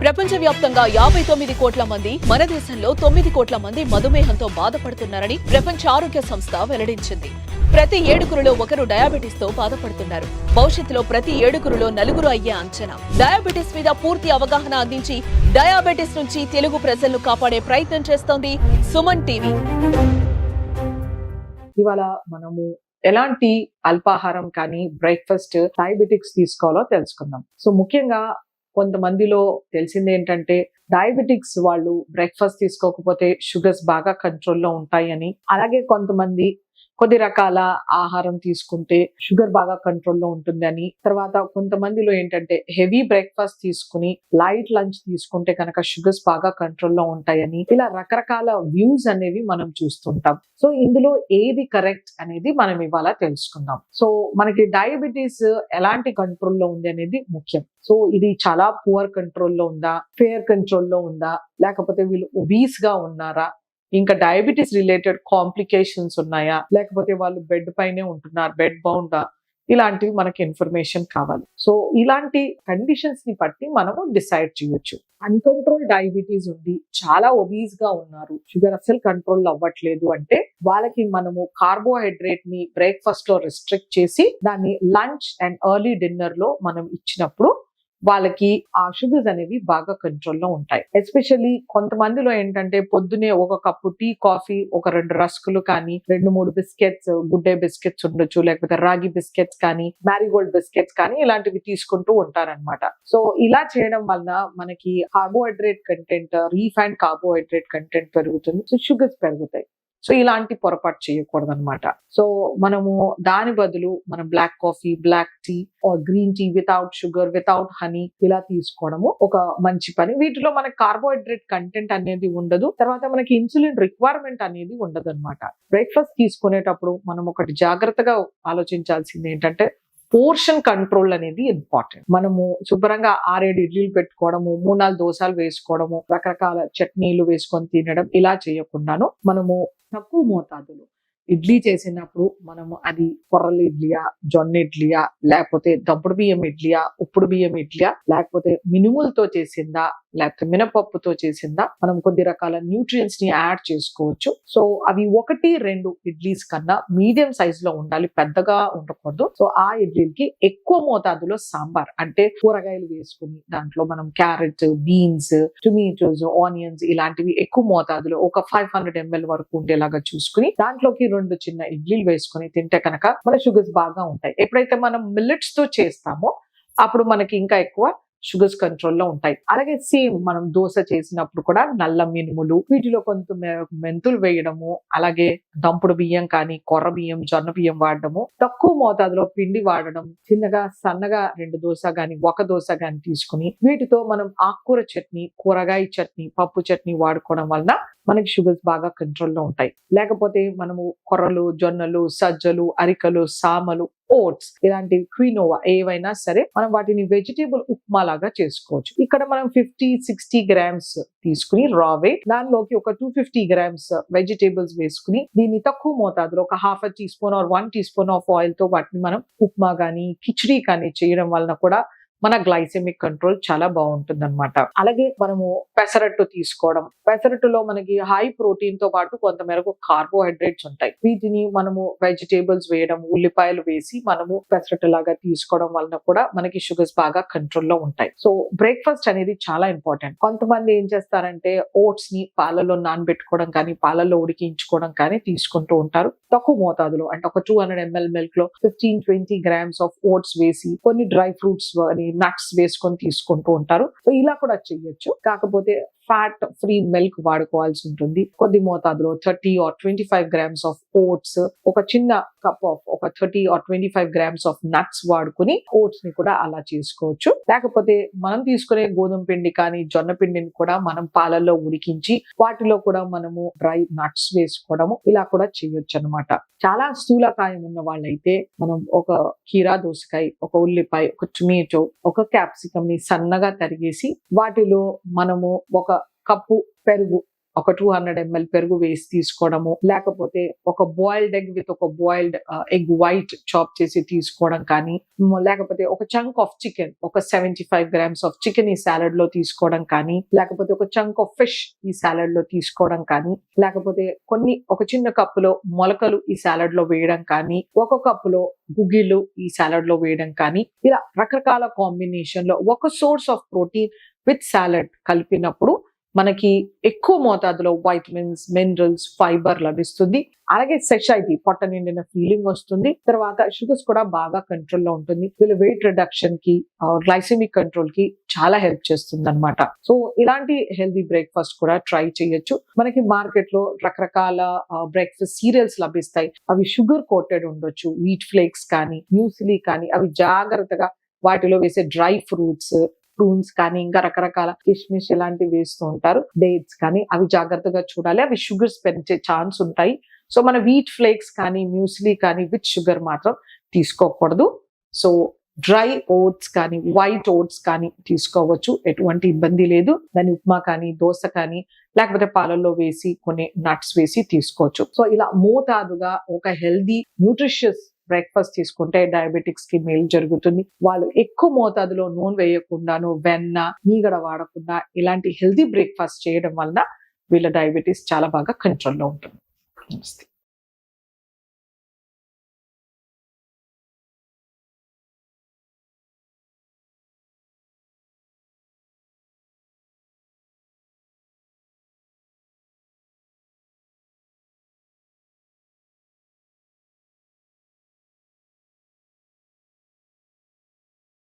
ప్రపంచవ్యాప్తంగా 59 కోట్ల మంది, మన దేశంలో 9 కోట్ల మంది మధుమేహంతో బాధపడుతున్నారని ప్రపంచ ఆరోగ్య సంస్థ వెల్లడించింది. ప్రతి 7గురిలో ఒకరు డయాబెటిస్ తో బాధపడుతున్నారు. భవిష్యత్తులో ప్రతి 7గురిలో 4 అయ్యే అంచనా. డయాబెటిస్ మీద పూర్తి అవగాహన అందించి డయాబెటిస్ నుంచి తెలుగు ప్రజలను కాపాడే ప్రయత్నం చేస్తోంది సుమన్ టీవీ. ఇవాళ మనము ఎలాంటి అల్పాహారం కానీ బ్రేక్ఫాస్ట్ డయాబెటిక్స్ తీసుకోవాలో తెలుసుకుందాం. సో ముఖ్యంగా కొంతమందిలో తెలిసింది ఏంటంటే డయాబెటిక్స్ వాళ్ళు బ్రేక్ఫాస్ట్ తీసుకోకపోతే షుగర్స్ బాగా కంట్రోల్లో ఉంటాయని, అలాగే కొంతమంది కొద్ది రకాల ఆహారం తీసుకుంటే షుగర్ బాగా కంట్రోల్లో ఉంటుందని, తర్వాత కొంతమందిలో ఏంటంటే హెవీ బ్రేక్ఫాస్ట్ తీసుకుని లైట్ లంచ్ తీసుకుంటే కనుక షుగర్స్ బాగా కంట్రోల్లో ఉంటాయని, ఇలా రకరకాల వ్యూస్ అనేవి మనం చూస్తుంటాం. సో ఇందులో ఏది కరెక్ట్ అనేది మనం ఇవాళ తెలుసుకుందాం. సో మనకి డయాబెటీస్ ఎలాంటి కంట్రోల్లో ఉంది అనేది ముఖ్యం. సో ఇది చాలా పువర్ కంట్రోల్లో ఉందా, ఫేర్ కంట్రోల్లో ఉందా, లేకపోతే వీళ్ళు ఒబీస్ గా ఉన్నారా, ఇంకా డయాబెటీస్ రిలేటెడ్ కాంప్లికేషన్స్ ఉన్నాయా, లేకపోతే వాళ్ళు బెడ్ పైనే ఉంటున్నారు, బెడ్ బౌండా, ఇలాంటివి మనకి ఇన్ఫర్మేషన్ కావాలి. సో ఇలాంటి కండిషన్స్ ని బట్టి మనము డిసైడ్ చేయొచ్చు. అన్కంట్రోల్ డయాబెటీస్ ఉంది, చాలా ఒబీస్ గా ఉన్నారు, షుగర్ అసలు కంట్రోల్ అవ్వట్లేదు అంటే వాళ్ళకి మనము కార్బోహైడ్రేట్ ని బ్రేక్ఫాస్ట్ లో రెస్ట్రిక్ట్ చేసి దాన్ని లంచ్ అండ్ ఎర్లీ డిన్నర్ లో మనం ఇచ్చినప్పుడు వాళ్ళకి ఆ షుగర్స్ అనేవి బాగా కంట్రోల్లో ఉంటాయి. ఎస్పెషల్లీ కొంతమందిలో ఏంటంటే పొద్దునే ఒక కప్పు టీ కాఫీ, ఒక 2 రస్కులు కానీ, 2-3 బిస్కెట్స్, గుడ్ డే బిస్కెట్స్ ఉండొచ్చు, లేకపోతే రాగి బిస్కెట్స్ కానీ, మ్యారీగోల్డ్ బిస్కెట్స్ కానీ ఇలాంటివి తీసుకుంటూ ఉంటారనమాట. సో ఇలా చేయడం వలన మనకి carbohydrate content, refined carbohydrate content పెరుగుతుంది, సో షుగర్స్ పెరుగుతాయి. సో ఇలాంటి పొరపాటు చేయకూడదు అనమాట. సో మనము దాని బదులు మనం black coffee, black tea, green tea without sugar, without honey ఇలా తీసుకోవడము ఒక మంచి పని. వీటిలో మనకి కార్బోహైడ్రేట్ కంటెంట్ అనేది ఉండదు, తర్వాత మనకి ఇన్సులిన్ రిక్వైర్మెంట్ అనేది ఉండదు అనమాట. బ్రేక్ఫాస్ట్ తీసుకునేటప్పుడు మనం ఒకటి జాగ్రత్తగా ఆలోచించాల్సింది ఏంటంటే పోర్షన్ కంట్రోల్ అనేది ఇంపార్టెంట్. మనము శుభ్రంగా 6-7 ఇడ్లీలు పెట్టుకోవడము, 3-4 దోసలు వేసుకోవడము, రకరకాల చట్నీలు వేసుకొని తినడం ఇలా చేయకుండాను మనము తక్కువ మోతాదులో ఇడ్లీ చేసినప్పుడు మనము అది కొర్రల ఇడ్లీయా, జొన్న ఇడ్లీయా, లేకపోతే దంపుడు బియ్యం ఇడ్లీయా, ఉప్పుడు బియ్యం ఇడ్లీయా, లేకపోతే మినుములతో చేసిందా, లేకపోతే మినపప్పుతో చేసిందా, మనం కొద్ది రకాల న్యూట్రియన్స్ ని యాడ్ చేసుకోవచ్చు. సో అవి 1-2 ఇడ్లీస్ కన్నా మీడియం సైజ్ లో ఉండాలి, పెద్దగా ఉండకూడదు. సో ఆ ఇడ్లీకి ఎక్కువ మోతాదులో సాంబార్ అంటే కూరగాయలు వేసుకుని దాంట్లో మనం క్యారెట్, బీన్స్, టొమాటోస్, ఆనియన్స్ ఇలాంటివి ఎక్కువ మోతాదులో ఒక 500 ml వరకు ఉండేలాగా చూసుకుని దాంట్లోకి 2 చిన్న ఇడ్లీలు వేసుకుని తింటే కనుక మన షుగర్స్ బాగా ఉంటాయి. ఎప్పుడైతే మనం మిల్లెట్స్ తో చేస్తామో అప్పుడు మనకి ఇంకా ఎక్కువ షుగర్స్ కంట్రోల్లో ఉంటాయి. అలాగే సేమ్ మనం దోశ చేసినప్పుడు కూడా నల్ల మినుములు, వీటిలో కొంత మెంతులు వేయడము, అలాగే దంపుడు బియ్యం కానీ, కొర్ర బియ్యం, జొన్న బియ్యం వాడడము, తక్కువ మోతాదులో పిండి వాడడం, చిన్నగా సన్నగా 2 దోశ గాని, 1 దోశ గాని తీసుకుని వీటితో మనం ఆకుకూర చట్నీ, కూరగాయ చట్నీ, పప్పు చట్నీ వాడుకోవడం వలన మనకి షుగర్స్ బాగా కంట్రోల్లో ఉంటాయి. లేకపోతే మనము కొర్రలు, జొన్నలు, సజ్జలు, అరికలు, సామలు, ఓట్స్ ఇలాంటి క్వినోవా ఏవైనా సరే మనం వాటిని వెజిటేబుల్ ఉప్మా లాగా చేసుకోవచ్చు. ఇక్కడ మనం 50-60 గ్రామ్స్ తీసుకుని రా వెయిట్, దానిలోకి ఒక 250 గ్రామ్స్ వెజిటేబుల్స్ వేసుకుని దీన్ని తక్కువ మోతాదులో ఒక ½ teaspoon or 1 teaspoon of oil తో వాటిని మనం ఉప్మా కానీ, కిచిడి కానీ చేయడం వలన కూడా మన గ్లైసెమిక్ కంట్రోల్ చాలా బాగుంటుంది అనమాట. అలాగే మనము పెసరట్టు తీసుకోవడం, పెసరట్టులో మనకి హై ప్రోటీన్ తో పాటు కొంతమేరకు కార్బోహైడ్రేట్స్ ఉంటాయి. వీటిని మనము వెజిటేబుల్స్ వేయడం, ఉల్లిపాయలు వేసి మనము పెసరట్టు లాగా తీసుకోవడం వలన కూడా మనకి షుగర్స్ బాగా కంట్రోల్లో ఉంటాయి. సో బ్రేక్ఫాస్ట్ అనేది చాలా ఇంపార్టెంట్. కొంతమంది ఏం చేస్తారంటే ఓట్స్ ని పాలలో నానబెట్టుకోవడం కానీ, పాలలో ఉడికించుకోవడం కానీ తీసుకుంటూ ఉంటారు తక్కువ మోతాదులో. అంటే ఒక 200 ml మిల్క్ లో 15-20 గ్రామ్స్ ఆఫ్ ఓట్స్ వేసి కొన్ని డ్రై ఫ్రూట్స్ నట్స్ వేసుకొని తీసుకుంటూ ఉంటారు. సో ఇలా కూడా చెయ్యొచ్చు, కాకపోతే ఫ్యాట్ ఫ్రీ మిల్క్ వాడుకోవాల్సి ఉంటుంది. కొద్ది మోతాదులో 30 or 25 గ్రామ్స్ ఆఫ్ ఓట్స్, ఒక చిన్న కప్ ఆఫ్ ఒక 30 or 25 గ్రామ్స్ ఆఫ్ నట్స్ వాడుకుని ఓట్స్ ని కూడా అలా చేసుకోవచ్చు. లేకపోతే మనం తీసుకునే గోధుమ పిండి కానీ, జొన్న పిండిని కూడా మనం పాలల్లో ఉడికించి వాటిలో కూడా మనము డ్రై నట్స్ వేసుకోవడము ఇలా కూడా చేయొచ్చు అనమాట. చాలా స్థూలకాయం ఉన్న వాళ్ళైతే మనం ఒక కీరా దోసకాయ, ఒక ఉల్లిపాయ, ఒక టొమాటో, ఒక క్యాప్సికమ్ ని సన్నగా తరిగేసి వాటిలో మనము ఒక కప్పు పెరుగు ఒక 200 ml పెరుగు వేసి తీసుకోవడము, లేకపోతే ఒక బాయిల్డ్ ఎగ్ విత్ ఒక బాయిల్డ్ ఎగ్ వైట్ చాప్ చేసి తీసుకోవడం కానీ, లేకపోతే ఒక చంక్ ఆఫ్ చికెన్, ఒక 75 grams ఆఫ్ చికెన్ ఈ సాలడ్ లో తీసుకోవడం కానీ, లేకపోతే ఒక చంక్ ఆఫ్ ఫిష్ ఈ సాలడ్ లో తీసుకోవడం కానీ, లేకపోతే ఒక చిన్న కప్పులో మొలకలు ఈ సాలడ్ లో వేయడం కానీ, ఒక కప్పులో గుగ్గిళ్ళు ఈ సాలడ్ లో వేయడం కానీ, ఇలా రకరకాల కాంబినేషన్ లో ఒక source of protein with salad కలిపినప్పుడు మనకి ఎక్కువ మోతాదులో వైటమిన్స్, మినరల్స్, ఫైబర్ లభిస్తుంది. అలాగే సెషైటీ, పొట్ట నిండిన ఫీలింగ్ వస్తుంది. తర్వాత షుగర్స్ కూడా బాగా కంట్రోల్ లో ఉంటుంది. వీళ్ళు వెయిట్ రిడక్షన్ కి, గ్లైసెమిక్ కంట్రోల్ కి చాలా హెల్ప్ చేస్తుంది అనమాట. సో ఇలాంటి హెల్దీ బ్రేక్ఫాస్ట్ కూడా ట్రై చేయొచ్చు. మనకి మార్కెట్ లో రకరకాల బ్రేక్ఫాస్ట్ సీరియల్స్ లభిస్తాయి. అవి షుగర్ కోటెడ్ ఉండొచ్చు, వీట్ ఫ్లేక్స్ కానీ, మ్యూసిలీ కానీ, అవి జాగ్రత్తగా వాటిలో వేసే డ్రై ఫ్రూట్స్ కానీ, ఇంకా రకరకాల కిష్మిష్ ఇలాంటివి వేస్తూ ఉంటారు, డేట్స్ కానీ, అవి జాగ్రత్తగా చూడాలి. అవి షుగర్స్ పెంచే ఛాన్స్ ఉంటాయి. సో మన వీట్ ఫ్లేక్స్ కానీ, మ్యూస్లీ కానీ విత్ షుగర్ మాత్రం తీసుకోకూడదు. సో డ్రై ఓట్స్ కానీ, వైట్ ఓట్స్ కానీ తీసుకోవచ్చు, ఎటువంటి ఇబ్బంది లేదు. దాని ఉప్మా కానీ, దోశ కానీ, లేకపోతే పాలల్లో వేసి కొన్ని నట్స్ వేసి తీసుకోవచ్చు. సో ఇలా మోతాదుగా ఒక హెల్దీ న్యూట్రిషియస్ బ్రేక్ఫాస్ట్ తీసుకుంటే డయాబెటిక్స్ కి మేలు జరుగుతుంది. వాళ్ళు ఎక్కువ మోతాదులో నూనె వేయకుండాను, వెన్న, మీగడ వాడకుండా ఇలాంటి హెల్దీ బ్రేక్ఫాస్ట్ చేయడం వలన వీళ్ళ డయాబెటీస్ చాలా బాగా కంట్రోల్లో ఉంటుంది. నమస్తే.